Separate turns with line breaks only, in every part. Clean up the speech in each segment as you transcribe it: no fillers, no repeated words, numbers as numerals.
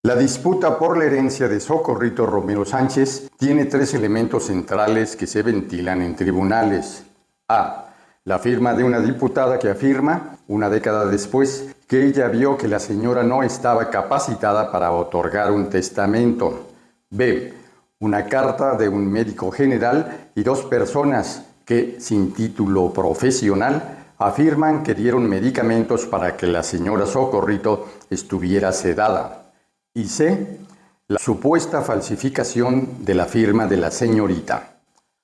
La disputa por la herencia de Socorrito Romero Sánchez tiene tres elementos centrales que se ventilan en tribunales. A. La firma de una diputada que afirma, una década después, que ella vio que la señora no estaba capacitada para otorgar un testamento. B. Una carta de un médico general y dos personas que, sin título profesional, afirman que dieron medicamentos para que la señora Socorrito estuviera sedada. Y C. La supuesta falsificación de la firma de la señorita.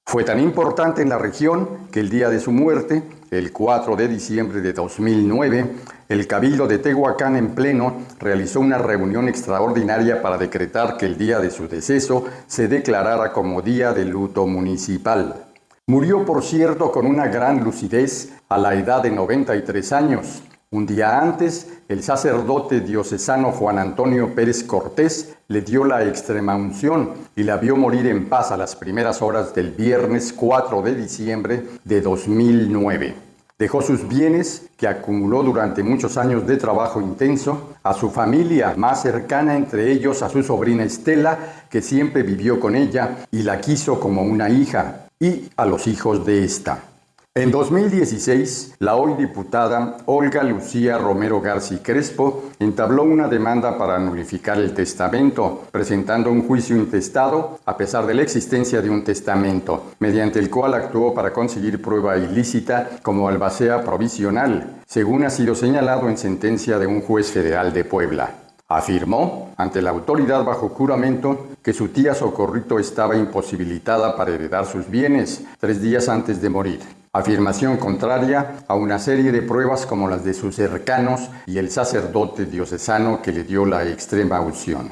Fue tan importante en la región que el día de su muerte, el 4 de diciembre de 2009, el Cabildo de Tehuacán en pleno realizó una reunión extraordinaria para decretar que el día de su deceso se declarara como día de luto municipal. Murió, por cierto, con una gran lucidez a la edad de 93 años. Un día antes, el sacerdote diocesano Juan Antonio Pérez Cortés le dio la extremaunción y la vio morir en paz a las primeras horas del viernes 4 de diciembre de 2009. Dejó sus bienes, que acumuló durante muchos años de trabajo intenso, a su familia más cercana, entre ellos a su sobrina Estela, que siempre vivió con ella y la quiso como una hija, y a los hijos de esta. En 2016, la hoy diputada Olga Lucía Romero García Crespo entabló una demanda para nulificar el testamento, presentando un juicio intestado a pesar de la existencia de un testamento, mediante el cual actuó para conseguir prueba ilícita como albacea provisional, según ha sido señalado en sentencia de un juez federal de Puebla. Afirmó, ante la autoridad bajo juramento, que su tía Socorrito estaba imposibilitada para heredar sus bienes 3 días antes de morir. Afirmación contraria a una serie de pruebas como las de sus cercanos y el sacerdote diocesano que le dio la extrema unción.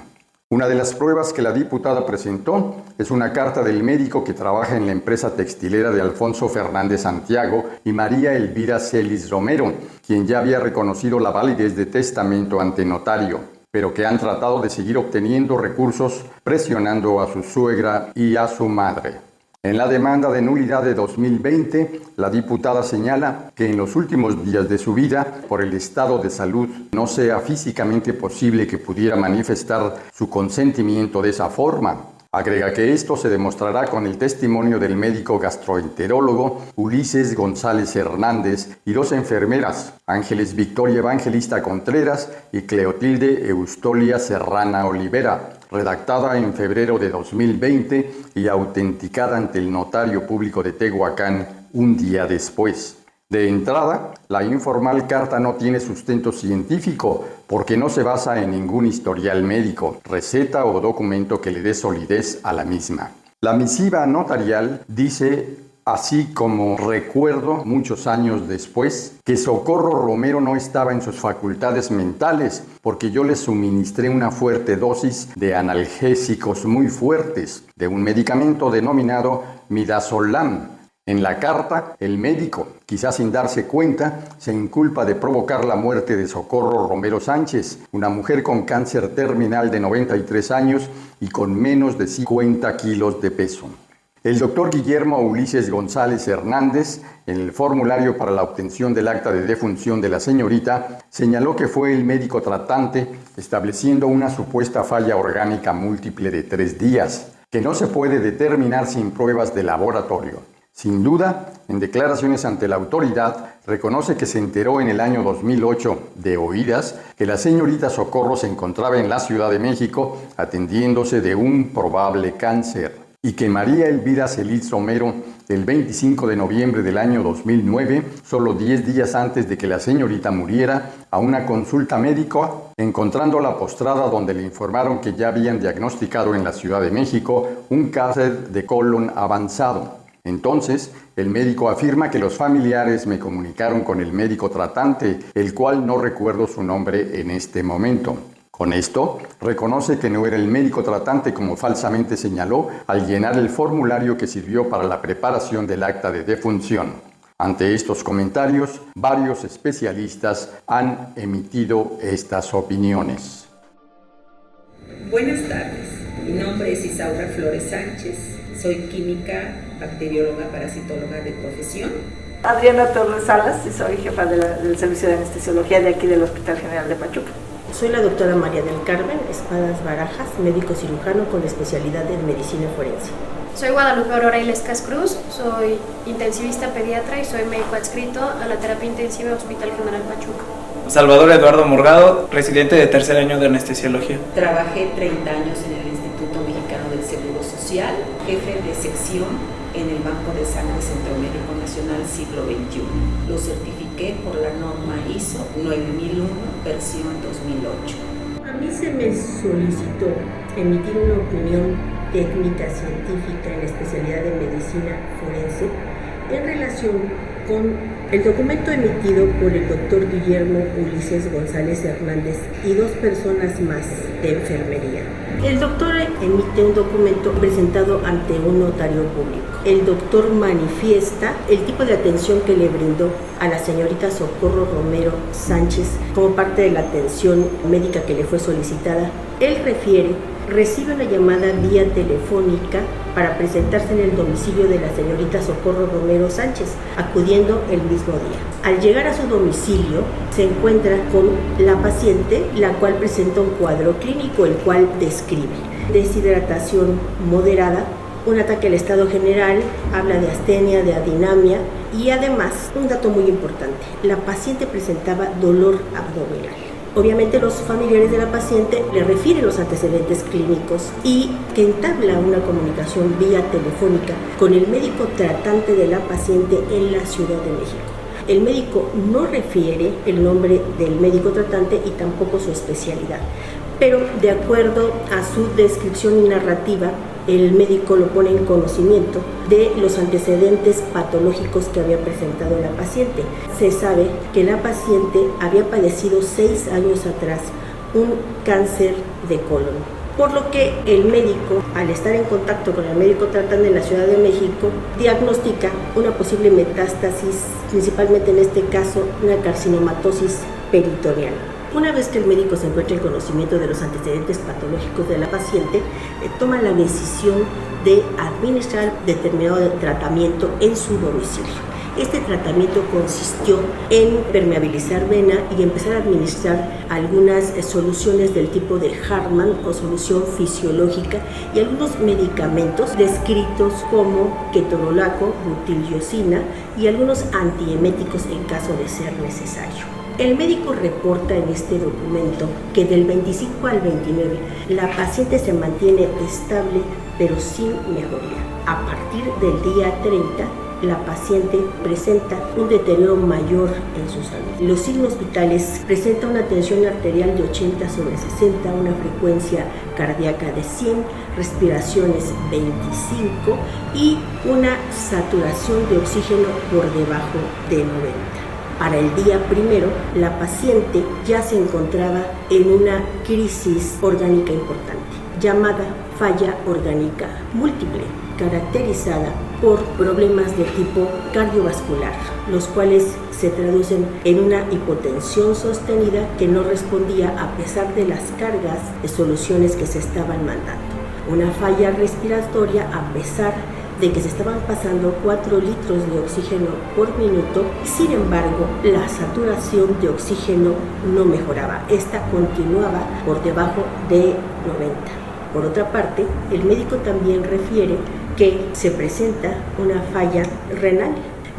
Una de las pruebas que la diputada presentó es una carta del médico que trabaja en la empresa textilera de Alfonso Fernández Santiago y María Elvira Celis Romero, quien ya había reconocido la validez de testamento ante notario, pero que han tratado de seguir obteniendo recursos presionando a su suegra y a su madre. En la demanda de nulidad de 2020, la diputada señala que en los últimos días de su vida, por el estado de salud, no sea físicamente posible que pudiera manifestar su consentimiento de esa forma. Agrega que esto se demostrará con el testimonio del médico gastroenterólogo Ulises González Hernández y 2 enfermeras, Ángeles Victoria Evangelista Contreras y Cleotilde Eustolia Serrana Olivera, redactada en febrero de 2020 y autenticada ante el notario público de Tehuacán un día después. De entrada, la informal carta no tiene sustento científico porque no se basa en ningún historial médico, receta o documento que le dé solidez a la misma. La misiva notarial dice, así como recuerdo muchos años después, que Socorro Romero no estaba en sus facultades mentales porque yo le suministré una fuerte dosis de analgésicos muy fuertes, de un medicamento denominado Midazolam. En la carta, el médico, quizás sin darse cuenta, se inculpa de provocar la muerte de Socorro Romero Sánchez, una mujer con cáncer terminal de 93 años y con menos de 50 kilos de peso. El doctor Guillermo Ulises González Hernández, en el formulario para la obtención del acta de defunción de la señorita, señaló que fue el médico tratante estableciendo una supuesta falla orgánica múltiple de 3 días, que no se puede determinar sin pruebas de laboratorio. Sin duda, en declaraciones ante la autoridad, reconoce que se enteró en el año 2008, de oídas, que la señorita Socorro se encontraba en la Ciudad de México atendiéndose de un probable cáncer, y que María Elvira Celis Romero, el 25 de noviembre del año 2009, solo 10 días antes de que la señorita muriera, a una consulta médica, encontrándola postrada donde le informaron que ya habían diagnosticado en la Ciudad de México un cáncer de colon avanzado. Entonces, el médico afirma que los familiares me comunicaron con el médico tratante, el cual no recuerdo su nombre en este momento. Con esto, reconoce que no era el médico tratante como falsamente señaló al llenar el formulario que sirvió para la preparación del acta de defunción. Ante estos comentarios, varios especialistas han emitido estas opiniones.
Buenas tardes, mi nombre es Isaura Flores Sánchez. Soy química, bacterióloga, parasitóloga de profesión.
Adriana Torres Salas y soy jefa del servicio de anestesiología de aquí del Hospital General de Pachuca. Soy la doctora María del Carmen Espadas Barajas, médico cirujano con especialidad en medicina forense.
Soy Guadalupe Aurora Ilescas Cruz, soy intensivista pediatra y soy médico adscrito a la terapia intensiva Hospital General Pachuca.
Salvador Eduardo Morgado, residente de tercer año de anestesiología.
Trabajé 30 años en el Instituto Mexicano del Seguro Social, jefe de sección en el Banco de Sangre Centro Médico Nacional siglo XXI. Lo certifiqué por la norma ISO 9001, versión 2008.
A mí se me solicitó emitir una opinión técnica científica en la especialidad de medicina forense en relación con el documento emitido por el doctor Guillermo Ulises González Hernández y 2 personas más de enfermería. El doctor emite un documento presentado ante un notario público. El doctor manifiesta el tipo de atención que le brindó a la señorita Socorro Romero Sánchez como parte de la atención médica que le fue solicitada. Él refiere: recibe una llamada vía telefónica para presentarse en el domicilio de la señorita Socorro Romero Sánchez, acudiendo el mismo día. Al llegar a su domicilio, se encuentra con la paciente, la cual presenta un cuadro clínico, el cual describe deshidratación moderada, un ataque al estado general, habla de astenia, de adinamia y además, un dato muy importante, la paciente presentaba dolor abdominal. Obviamente los familiares de la paciente le refieren los antecedentes clínicos y que entabla una comunicación vía telefónica con el médico tratante de la paciente en la Ciudad de México. El médico no refiere el nombre del médico tratante y tampoco su especialidad, pero de acuerdo a su descripción y narrativa, el médico lo pone en conocimiento de los antecedentes patológicos que había presentado la paciente. Se sabe que la paciente había padecido 6 años atrás un cáncer de colon, por lo que el médico, al estar en contacto con el médico tratante en la Ciudad de México, diagnostica una posible metástasis, principalmente en este caso una carcinomatosis peritoneal. Una vez que el médico se encuentra en conocimiento de los antecedentes patológicos de la paciente, toma la decisión de administrar determinado tratamiento en su domicilio. Este tratamiento consistió en permeabilizar vena y empezar a administrar algunas soluciones del tipo de Hartmann o solución fisiológica y algunos medicamentos descritos como ketorolaco, butilliosina y algunos antieméticos en caso de ser necesario. El médico reporta en este documento que del 25 al 29 la paciente se mantiene estable pero sin mejoría. A partir del día 30, la paciente presenta un deterioro mayor en su salud. Los signos vitales: presenta una tensión arterial de 80/60, una frecuencia cardíaca de 100, respiraciones 25 y una saturación de oxígeno por debajo de 90. Para el día 1, la paciente ya se encontraba en una crisis orgánica importante, llamada falla orgánica múltiple, caracterizada por problemas de tipo cardiovascular, los cuales se traducen en una hipotensión sostenida que no respondía a pesar de las cargas de soluciones que se estaban mandando, una falla respiratoria a pesar de que se estaban pasando 4 litros de oxígeno por minuto. Sin embargo, la saturación de oxígeno no mejoraba, esta continuaba por debajo de 90. Por otra parte, el médico también refiere que se presenta una falla renal,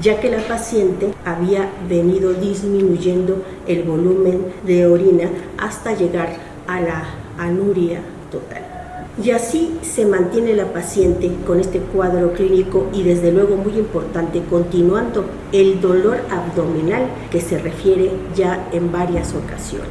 ya que la paciente había venido disminuyendo el volumen de orina hasta llegar a la anuria total. Y así se mantiene la paciente con este cuadro clínico y, desde luego, muy importante, continuando el dolor abdominal que se refiere ya en varias ocasiones.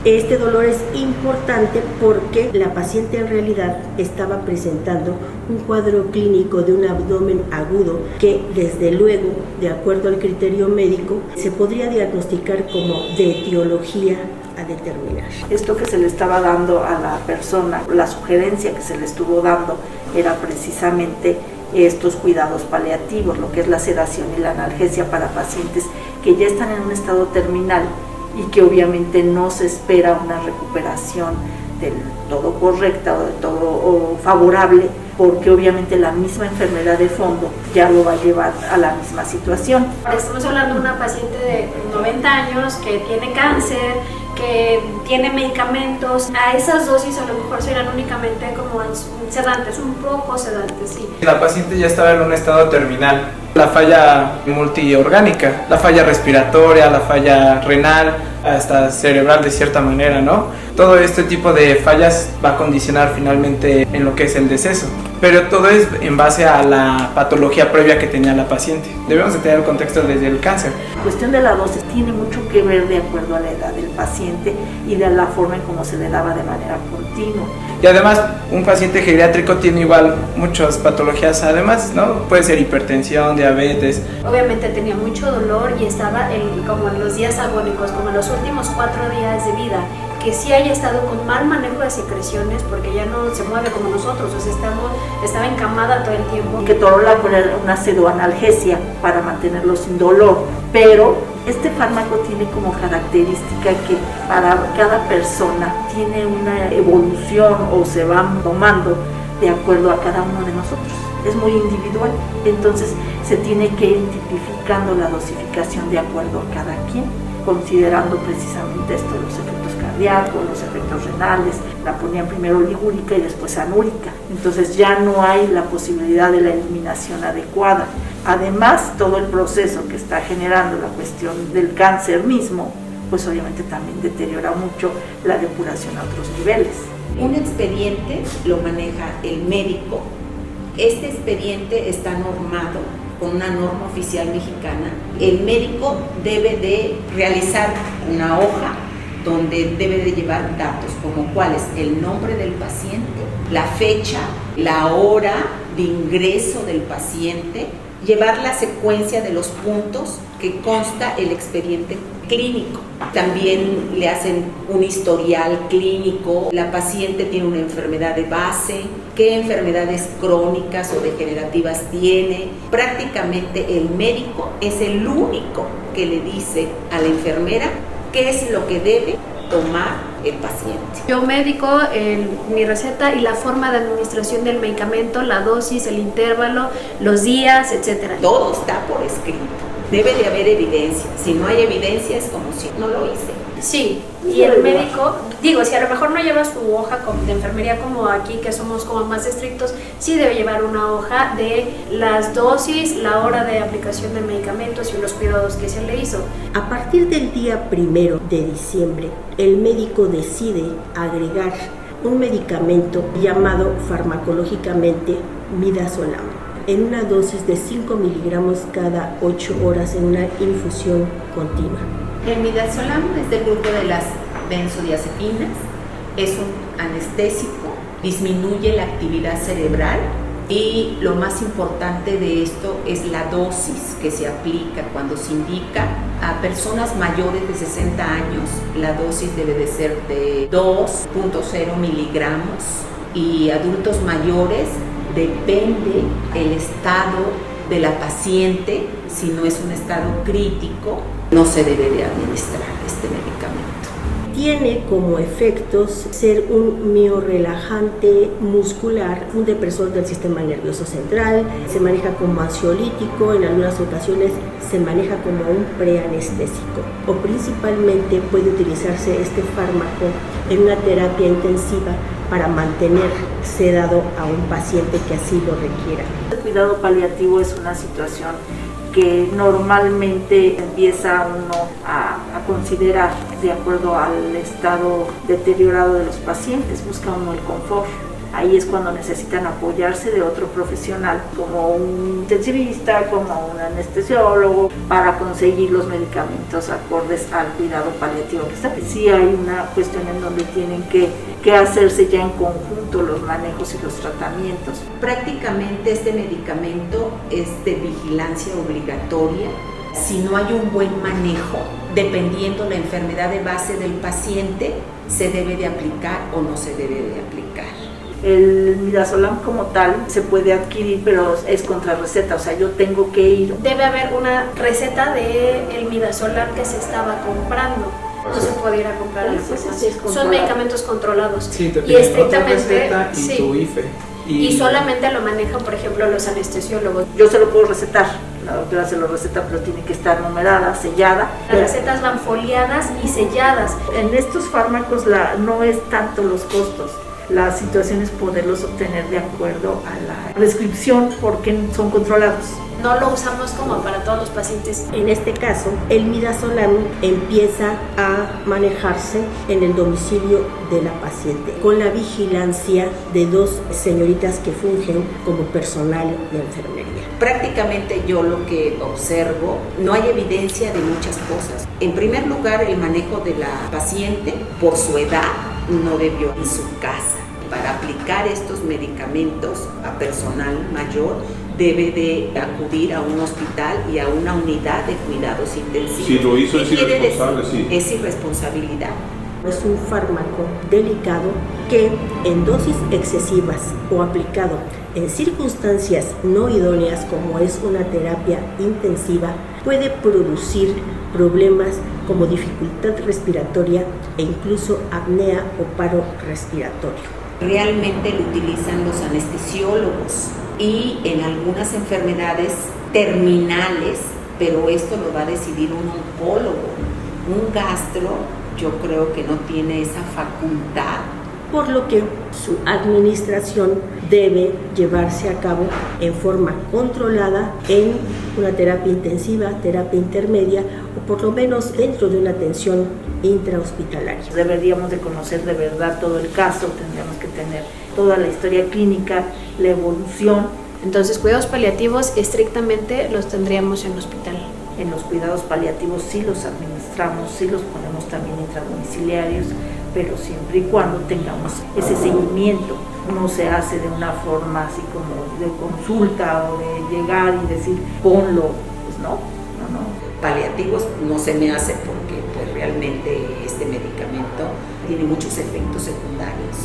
Este dolor es importante porque la paciente en realidad estaba presentando un cuadro clínico de un abdomen agudo que, desde luego, de acuerdo al criterio médico, se podría diagnosticar como de etiología a determinar.
Esto que se le estaba dando a la persona, la sugerencia que se le estuvo dando era precisamente estos cuidados paliativos, lo que es la sedación y la analgesia para pacientes que ya están en un estado terminal y que obviamente no se espera una recuperación del todo correcta o de todo favorable, porque obviamente la misma enfermedad de fondo ya lo va a llevar a la misma situación.
Estamos hablando de una paciente de 90 años que tiene cáncer, que tiene medicamentos, a esas dosis a lo mejor serán únicamente como sedantes, un poco sedantes, sí.
La paciente ya estaba en un estado terminal. La falla multiorgánica, la falla respiratoria, la falla renal, hasta cerebral de cierta manera, ¿no? Todo este tipo de fallas va a condicionar finalmente en lo que es el deceso. Pero todo es en base a la patología previa que tenía la paciente. Debemos de tener el contexto desde el cáncer.
La cuestión de la dosis tiene mucho que ver de acuerdo a la edad del paciente y de la forma en cómo se le daba de manera continua.
Y además, un paciente geriátrico tiene igual muchas patologías, además, ¿no? Puede ser hipertensión, diabetes.
Obviamente tenía mucho dolor y estaba como en los días agónicos, como en los últimos 4 días de vida, que sí haya estado con mal manejo de secreciones, porque ya no se mueve como nosotros, o sea, estaba encamada todo el tiempo.
Que Ketorolac era una pseudoanalgesia para mantenerlo sin dolor, pero este fármaco tiene como característica que para cada persona tiene una evolución o se va tomando de acuerdo a cada uno de nosotros. Es muy individual, entonces se tiene que ir tipificando la dosificación de acuerdo a cada quien, considerando precisamente esto, los efectos cardíacos, los efectos renales. La ponían primero ligúrica y después anúrica, entonces ya no hay la posibilidad de la eliminación adecuada. Además, todo el proceso que está generando la cuestión del cáncer mismo, pues obviamente también deteriora mucho la depuración a otros niveles.
Un expediente lo maneja el médico. Este expediente está normado con una norma oficial mexicana. El médico debe de realizar una hoja donde debe de llevar datos como cuáles: el nombre del paciente, la fecha, la hora de ingreso del paciente, llevar la secuencia de los puntos que consta el expediente clínico. También le hacen un historial clínico. La paciente tiene una enfermedad de base, qué enfermedades crónicas o degenerativas tiene. Prácticamente el médico es el único que le dice a la enfermera qué es lo que debe tomar el paciente.
Yo médico, mi receta y la forma de administración del medicamento, la dosis, el intervalo, los días, etc.
Todo está por escrito. Debe de haber evidencia. Si no hay evidencia es como si no lo hice.
Sí, y el médico, digo, si a lo mejor no lleva su hoja de enfermería como aquí, que somos como más estrictos, sí debe llevar una hoja de las dosis, la hora de aplicación de medicamentos y los cuidados que se le hizo.
A partir del día 1 de diciembre, el médico decide agregar un medicamento llamado farmacológicamente midazolam, en una dosis de 5 miligramos cada 8 horas en una infusión continua.
El midazolam es del grupo de las benzodiazepinas, es un anestésico, disminuye la actividad cerebral y lo más importante de esto es la dosis que se aplica. Cuando se indica a personas mayores de 60 años, la dosis debe de ser de 2.0 miligramos y adultos mayores depende el estado de la paciente. Si no es un estado crítico, no se debe de administrar este medicamento.
Tiene como efectos ser un miorrelajante muscular, un depresor del sistema nervioso central, se maneja como ansiolítico, en algunas ocasiones se maneja como un preanestésico, o principalmente puede utilizarse este fármaco en una terapia intensiva para mantener sedado a un paciente que así lo requiera.
El cuidado paliativo es una situación que normalmente empieza uno a considerar de acuerdo al estado deteriorado de los pacientes, busca uno el confort. Ahí es cuando necesitan apoyarse de otro profesional, como un intensivista, como un anestesiólogo, para conseguir los medicamentos acordes al cuidado paliativo que está. Sí hay una cuestión en donde tienen que hacerse ya en conjunto los manejos y los tratamientos.
Prácticamente este medicamento es de vigilancia obligatoria. Si no hay un buen manejo, dependiendo la enfermedad de base del paciente, se debe de aplicar o no se debe de aplicar.
El midazolam como tal se puede adquirir, pero es contra receta, o sea, yo tengo que ir.
Debe haber una receta del midazolam que se estaba comprando. No se puede ir a comprar a la farmacia. Son medicamentos controlados.
Sí, te
y
piden
estrictamente
otra receta y
sí.
tu IFE.
Y solamente lo manejan, por ejemplo, los anestesiólogos.
Yo se lo puedo recetar, la doctora se lo receta, pero tiene que estar numerada, sellada.
Las recetas van foliadas y selladas.
En estos fármacos no es tanto los costos, la situación es poderlos obtener de acuerdo a la prescripción porque son controlados.
No lo usamos como para todos los pacientes.
En este caso, el midazolam empieza a manejarse en el domicilio de la paciente, con la vigilancia de 2 señoritas que fungen como personal de enfermería.
Prácticamente yo lo que observo, no hay evidencia de muchas cosas. En primer lugar, el manejo de la paciente por su edad no debió en su casa. Para aplicar estos medicamentos a personal mayor debe de acudir a un hospital y a una unidad de cuidados intensivos.
Si lo hizo es
irresponsable,
sí.
Es irresponsabilidad.
Es un fármaco delicado que en dosis excesivas o aplicado en circunstancias no idóneas como es una terapia intensiva puede producir problemas como dificultad respiratoria e incluso apnea o paro respiratorio.
Realmente lo utilizan los anestesiólogos y en algunas enfermedades terminales, pero esto lo va a decidir un oncólogo. Un gastro yo creo que no tiene esa facultad.
Por lo que su administración debe llevarse a cabo en forma controlada en una terapia intensiva, terapia intermedia o por lo menos dentro de una atención intrahospitalaria.
Deberíamos de conocer de verdad todo el caso, tendríamos que tener toda la historia clínica, la evolución.
Entonces, cuidados paliativos estrictamente los tendríamos en hospital.
En los cuidados paliativos sí los administramos, sí los ponemos también intradomiciliarios, pero siempre y cuando tengamos ese seguimiento. No se hace de una forma así como de consulta o de llegar y decir ponlo, pues no.
Paliativos no se me hace porque pues realmente este medicamento tiene muchos efectos secundarios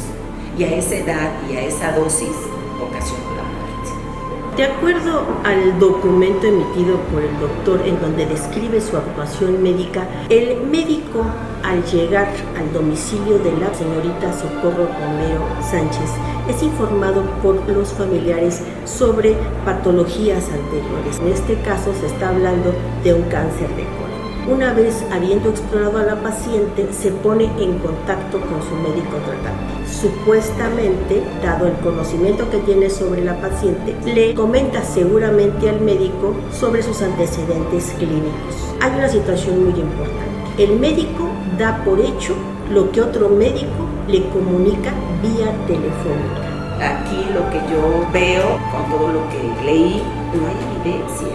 y a esa edad y a esa dosis ocasiona la muerte.
De acuerdo al documento emitido por el doctor en donde describe su actuación médica, el médico al llegar al domicilio de la señorita Socorro Romero Sánchez es informado por los familiares sobre patologías anteriores. En este caso se está hablando de un cáncer de colon. Una vez habiendo explorado a la paciente, se pone en contacto con su médico tratante. Supuestamente, dado el conocimiento que tiene sobre la paciente, le comenta seguramente al médico sobre sus antecedentes clínicos. Hay una situación muy importante. El médico da por hecho lo que otro médico le comunica vía telefónica.
Aquí lo que yo veo con todo lo que leí, no hay evidencia.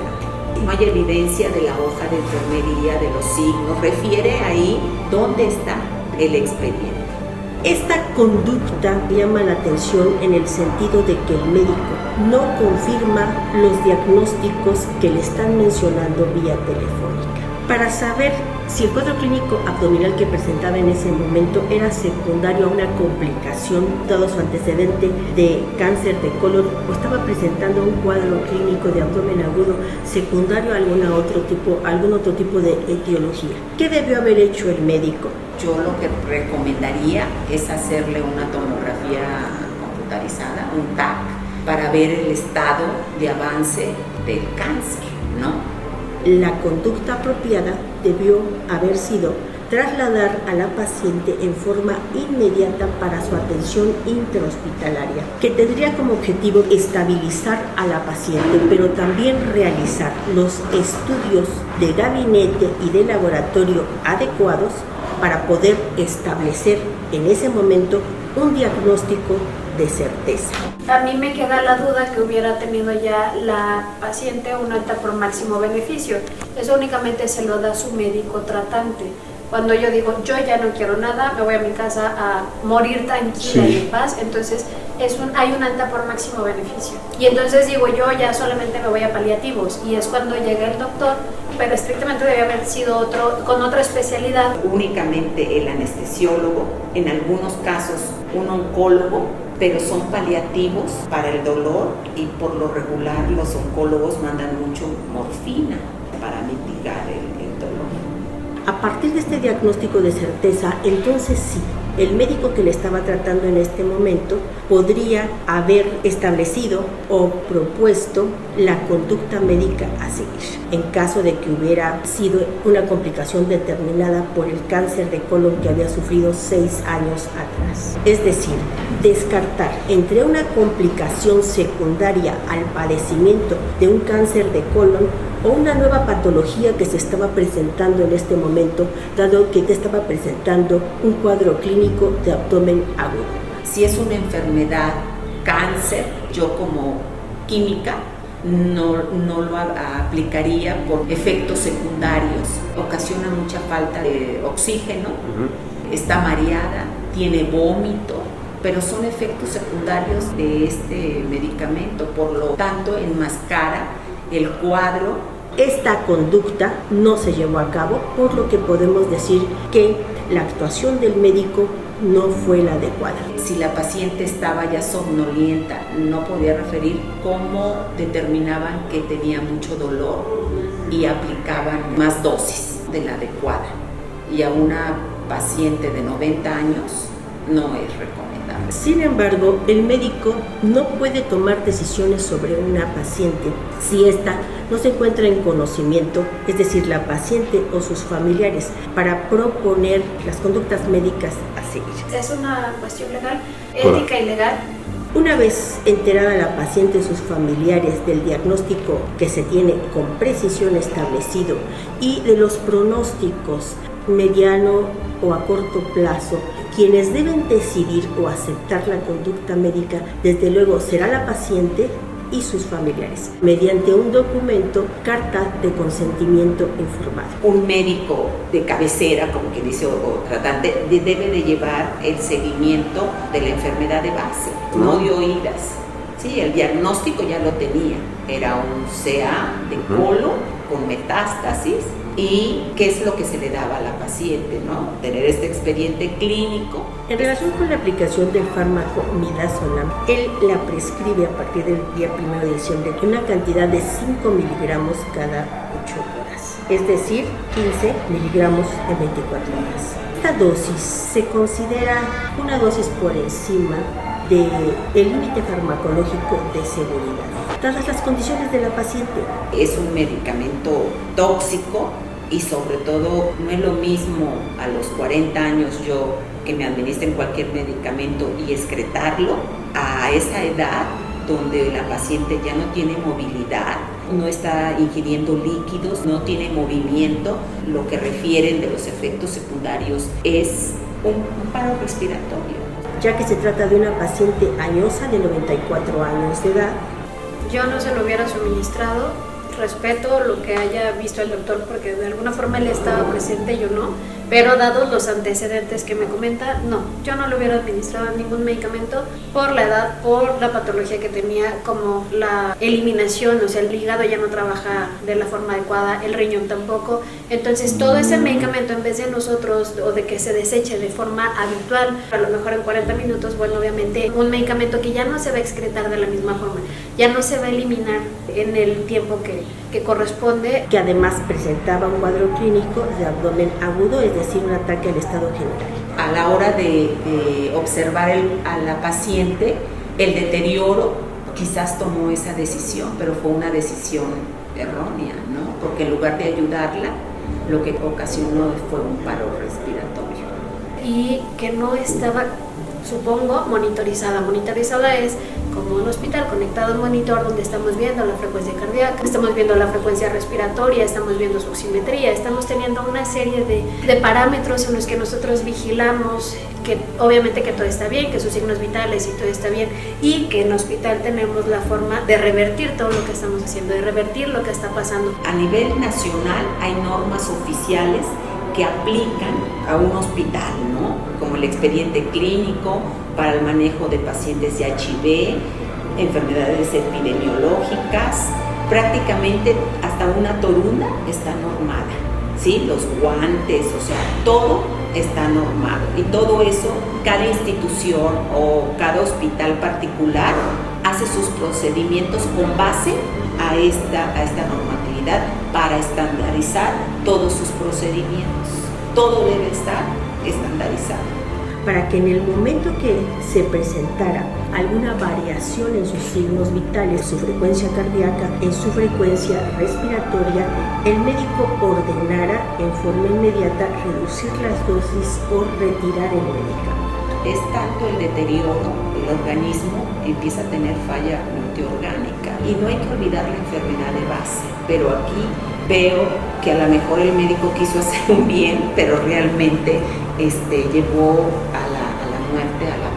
No hay evidencia de la hoja de enfermería, de los signos. Refiere ahí dónde está el expediente.
Esta conducta llama la atención en el sentido de que el médico no confirma los diagnósticos que le están mencionando vía telefónica. Para saber si el cuadro clínico abdominal que presentaba en ese momento era secundario a una complicación, dado su antecedente de cáncer de colon, o estaba presentando un cuadro clínico de abdomen agudo secundario a algún otro tipo de etiología. ¿Qué debió haber hecho el médico?
Yo lo que recomendaría es hacerle una tomografía computarizada, un TAC, para ver el estado de avance del cáncer, ¿no?
La conducta apropiada debió haber sido trasladar a la paciente en forma inmediata para su atención intrahospitalaria, que tendría como objetivo estabilizar a la paciente, pero también realizar los estudios de gabinete y de laboratorio adecuados para poder establecer en ese momento un diagnóstico de certeza.
A mí me queda la duda que hubiera tenido ya la paciente una alta por máximo beneficio. Eso únicamente se lo da su médico tratante. Cuando yo digo, yo ya no quiero nada, me voy a mi casa a morir tranquila y en paz, entonces hay un alta por máximo beneficio. Y entonces digo, yo ya solamente me voy a paliativos, y es cuando llega el doctor, pero estrictamente debe haber sido con otra especialidad.
Únicamente el anestesiólogo, en algunos casos un oncólogo, pero son paliativos para el dolor y por lo regular los oncólogos mandan mucho morfina para mitigar el dolor.
A partir de este diagnóstico de certeza, entonces sí, el médico que le estaba tratando en este momento podría haber establecido o propuesto la conducta médica a seguir en caso de que hubiera sido una complicación determinada por el cáncer de colon que había sufrido 6 años atrás. Es decir, descartar entre una complicación secundaria al padecimiento de un cáncer de colon o una nueva patología que se estaba presentando en este momento, dado que te estaba presentando un cuadro clínico de abdomen agudo.
Si es una enfermedad, cáncer, yo como química no lo aplicaría por efectos secundarios. Ocasiona mucha falta de oxígeno, está mareada, tiene vómito, pero son efectos secundarios de este medicamento, por lo tanto enmascara el cuadro.
Esta conducta no se llevó a cabo, por lo que podemos decir que la actuación del médico no fue la adecuada.
Si la paciente estaba ya somnolienta, no podía referir cómo determinaban que tenía mucho dolor y aplicaban más dosis de la adecuada. Y a una paciente de 90 años no es recomendable.
Sin embargo, el médico no puede tomar decisiones sobre una paciente si ésta no se encuentra en conocimiento, es decir, la paciente o sus familiares, para proponer las conductas médicas a seguir.
Es una cuestión legal, ética y legal.
Una vez enterada la paciente y sus familiares del diagnóstico que se tiene con precisión establecido y de los pronósticos mediano o a corto plazo, quienes deben decidir o aceptar la conducta médica, desde luego, será la paciente y sus familiares, mediante un documento, carta de consentimiento informado.
Un médico de cabecera, como que dice, o tratante, debe de llevar el seguimiento de la enfermedad de base, no de oídas. Sí, el diagnóstico ya lo tenía, era un CA de colon con metástasis. ¿Y qué es lo que se le daba a la paciente, no? Tener este expediente clínico.
En relación con la aplicación del fármaco midazolam, él la prescribe a partir del día 1 de diciembre una cantidad de 5 miligramos cada 8 horas, es decir, 15 miligramos en 24 horas. Esta dosis se considera una dosis por encima del límite farmacológico de seguridad, dadas las condiciones de la paciente.
Es un medicamento tóxico y sobre todo no es lo mismo a los 40 años yo que me administren cualquier medicamento y excretarlo a esa edad donde la paciente ya no tiene movilidad, no está ingiriendo líquidos, no tiene movimiento. Lo que refieren de los efectos secundarios es un paro respiratorio.
Ya que se trata de una paciente añosa de 94 años de edad.
Yo no se lo hubiera suministrado, respeto lo que haya visto el doctor porque de alguna forma él estaba presente, yo no, pero dados los antecedentes que me comenta, no, yo no le hubiera administrado ningún medicamento por la edad, por la patología que tenía, como la eliminación, o sea, el hígado ya no trabaja de la forma adecuada, el riñón tampoco, entonces todo ese medicamento en vez de nosotros, o de que se deseche de forma habitual, a lo mejor en 40 minutos, bueno, obviamente un medicamento que ya no se va a excretar de la misma forma, ya no se va a eliminar en el tiempo que corresponde.
Que además presentaba un cuadro clínico de abdomen agudo, es decir, un ataque al estado general.
A la hora de observar a la paciente, el deterioro, quizás tomó esa decisión, pero fue una decisión errónea, ¿no? Porque en lugar de ayudarla, lo que ocasionó fue un paro respiratorio.
Y que no estaba, supongo, monitorizada. Monitorizada es como un hospital conectado a un monitor donde estamos viendo la frecuencia cardíaca, estamos viendo la frecuencia respiratoria, estamos viendo su oximetría, estamos teniendo una serie de parámetros en los que nosotros vigilamos que obviamente que todo está bien, que sus signos vitales y todo está bien, y que en el hospital tenemos la forma de revertir todo lo que estamos haciendo, de revertir lo que está pasando.
A nivel nacional hay normas oficiales que aplican a un hospital, ¿no? Como el expediente clínico para el manejo de pacientes de HIV, enfermedades epidemiológicas, prácticamente hasta una torunda está normada, ¿sí? Los guantes, o sea, todo está normado. Y todo eso, cada institución o cada hospital particular hace sus procedimientos con base a esta normatividad para estandarizar todos sus procedimientos. Todo debe estar estandarizado.
para que en el momento que se presentara alguna variación en sus signos vitales, su frecuencia cardíaca, en su frecuencia respiratoria, el médico ordenara en forma inmediata reducir las dosis o retirar el medicamento.
Es tanto el deterioro, el organismo empieza a tener falla multiorgánica y no hay que olvidar la enfermedad de base, pero aquí veo que a lo mejor el médico quiso hacer un bien, pero realmente llevó a la muerte, a la